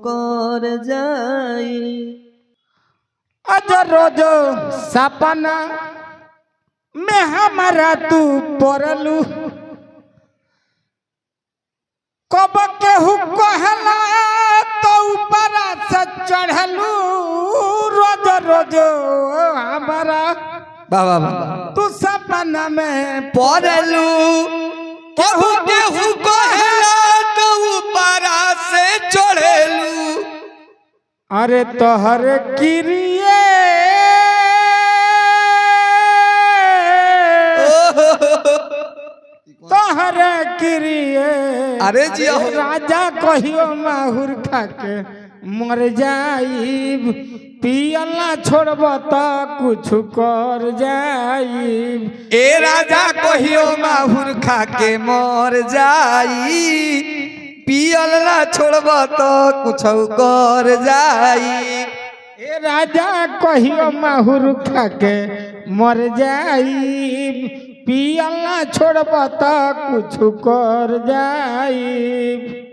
कर जाई। अज रोज सपना में हमारा तू पड़लू कब केहू कहला तो ऊपर से चढ़लू रोज रोज हमारा बाबा तू सपना में पड़लू केहू केहू कहला तो ऊपर से चढ़लू। अरे तोहर किरिए तोहर किरिए अरे जिया हो। राजा कहियो माहुर खाके मर जाइब पियला छोड़ब तो कुछ कर जाइब। ए राजा कहियो माहुर खाके मर जाई पियल ना छोड़ब तो कुछ कर जाई। ए राजा कहियो माहुर खाके मर जाइब पियला छोड़ब तो कुछ कर जाइब।